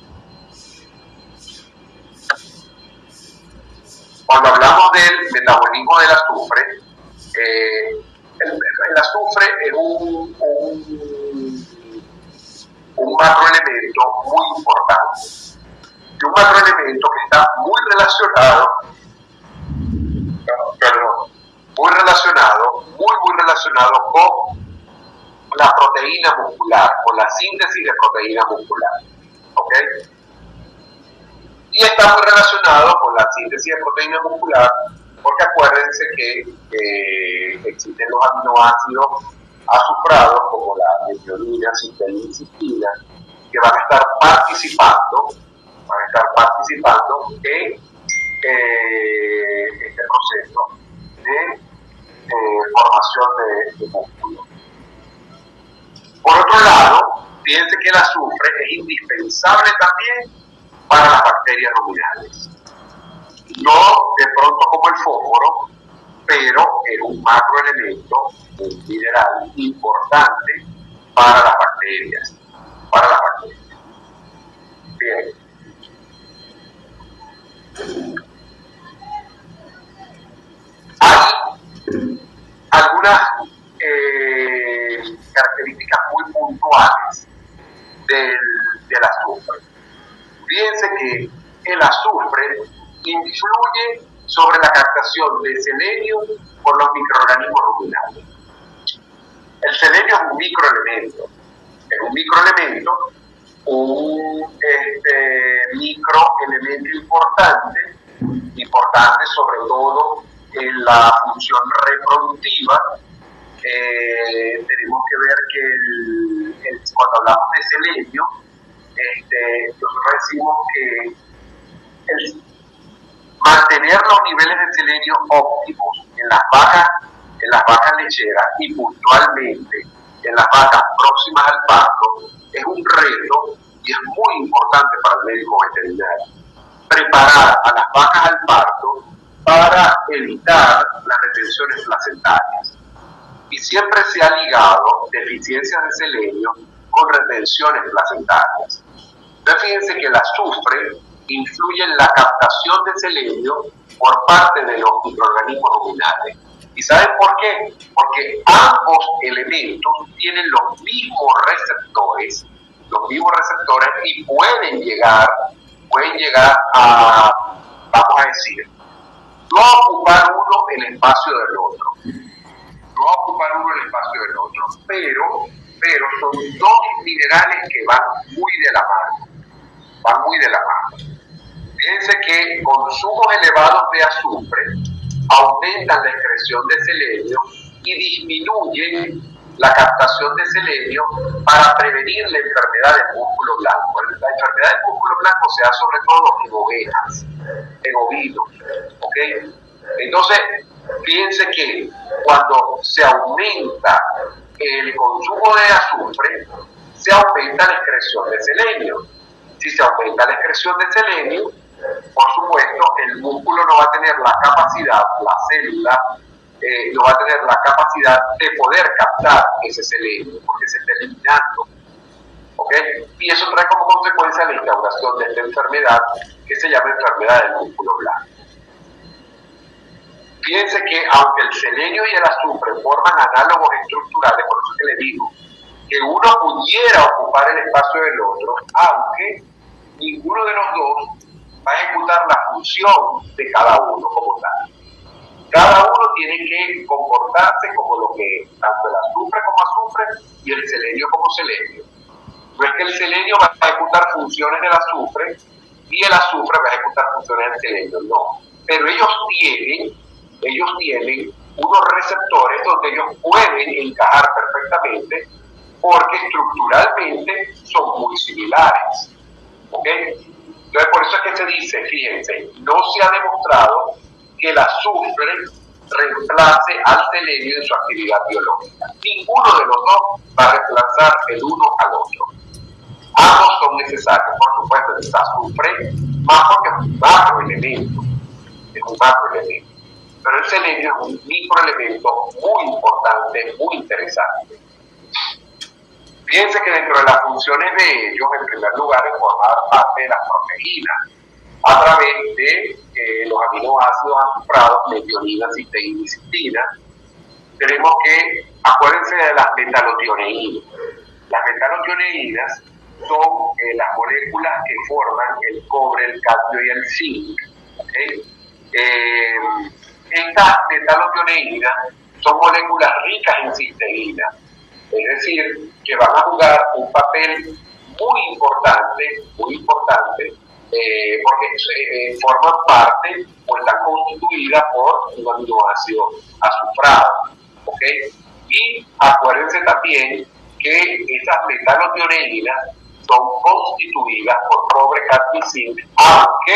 Cuando hablamos del metabolismo del azufre, el azufre es un macroelemento muy importante. Y un macroelemento que está muy relacionado con la proteína muscular, con la síntesis de proteína muscular. ¿Ok? Y está muy relacionado con la síntesis de proteína muscular, porque acuérdense que existen los aminoácidos azufrados, como la metionina, cisteína y cistina, que van a estar participando en este proceso de formación de músculo. Por otro lado, fíjense que el azufre es indispensable también para las bacterias ruminales. No de pronto como el fósforo, pero es un macroelemento, un mineral importante para las bacterias. Bien. Hay algunas características muy puntuales del azufre. Fíjense que el azufre influye sobre la captación de selenio por los microorganismos ruminantes. El selenio es un microelemento. Es un microelemento, un microelemento importante sobre todo en la función reproductiva. Tenemos que ver que cuando hablamos de selenio, nosotros decimos que mantener los niveles de selenio óptimos en las vacas lecheras y puntualmente en las vacas próximas al parto es un reto y es muy importante para el médico veterinario. Preparar a las vacas al parto para evitar las retenciones placentarias. Y siempre se ha ligado deficiencias de selenio con retenciones placentarias. Entonces fíjense que el azufre influye en la captación de selenio por parte de los microorganismos ruminales. ¿Y saben por qué? Porque ambos elementos tienen los mismos receptores y pueden llegar a, vamos a decir, no ocupar uno el espacio del otro. Pero son dos minerales que van muy de la mano. Fíjense que consumos elevados de azufre aumentan la excreción de selenio y disminuyen la captación de selenio para prevenir la enfermedad del músculo blanco. La enfermedad del músculo blanco se da sobre todo en ovejas, en ovinos, ¿ok? Entonces, fíjense que cuando se aumenta el consumo de azufre, se aumenta la excreción de selenio. Si se aumenta la excreción de selenio, por supuesto, el músculo no va a tener la capacidad, la célula no va a tener la capacidad de poder captar ese selenio, porque se está eliminando. ¿Ok? Y eso trae como consecuencia la instauración de esta enfermedad que se llama enfermedad del músculo blanco. Fíjense que aunque el selenio y el azufre forman análogos estructurales, por eso que le digo que uno pudiera ocupar el espacio del otro, aunque ninguno de los dos va a ejecutar la función de cada uno como tal. Cada uno tiene que comportarse como lo que es, tanto el azufre como azufre y el selenio como selenio. No es que el selenio va a ejecutar funciones del azufre y el azufre va a ejecutar funciones del selenio, no. Pero ellos tienen unos receptores donde ellos pueden encajar perfectamente porque estructuralmente son muy similares. ¿Ok? Entonces por eso es que se dice, fíjense, no se ha demostrado que el azufre reemplace al selenio en su actividad biológica. Ninguno de los dos va a reemplazar el uno al otro. Ambos son necesarios, por supuesto, el azufre más porque es un macroelemento. Pero el selenio es un microelemento muy importante, muy interesante. Fíjense que dentro de las funciones de ellos, en primer lugar, es formar parte de las proteínas a través de los aminoácidos azufrados, metionina, cisteína y cistina. Tenemos que, acuérdense de las metalotioneínas. Las metalotioneínas son las moléculas que forman el cobre, el cadmio y el zinc. ¿Okay? Estas metalotioneínas son moléculas ricas en cisteína, es decir, que van a jugar un papel muy importante, porque forman parte o están constituidas por un aminoácido azufrado. ¿Ok? Y acuérdense también que esas metalotioneínas son constituidas por cobre, cadmio y zinc, aunque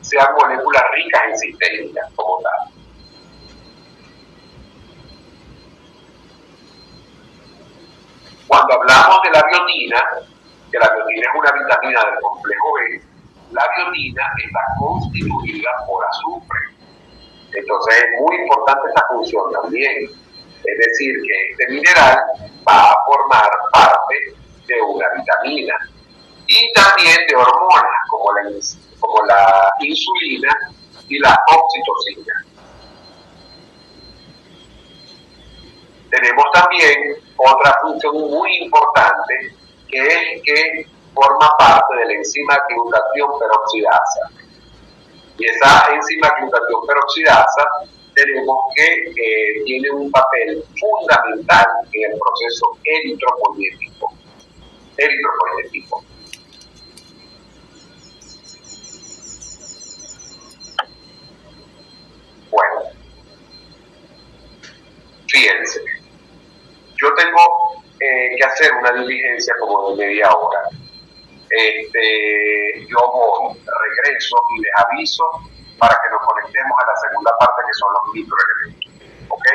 sean moléculas ricas en cisteína como tal. Cuando hablamos de la biotina, que la biotina es una vitamina del complejo B, la biotina está constituida por azufre. Entonces es muy importante esta función también. Es decir, que este mineral va a formar parte de una vitamina. y también de hormonas como la insulina y la oxitocina. Tenemos también otra función muy importante, que es que forma parte de la enzima glutatión peroxidasa. Y esa enzima glutatión peroxidasa tenemos que tiene un papel fundamental en el proceso eritropoyético. Bueno, fíjense, yo tengo que hacer una diligencia como de media hora. Yo voy, regreso y les aviso para que nos conectemos a la segunda parte, que son los microelementos. ¿Ok?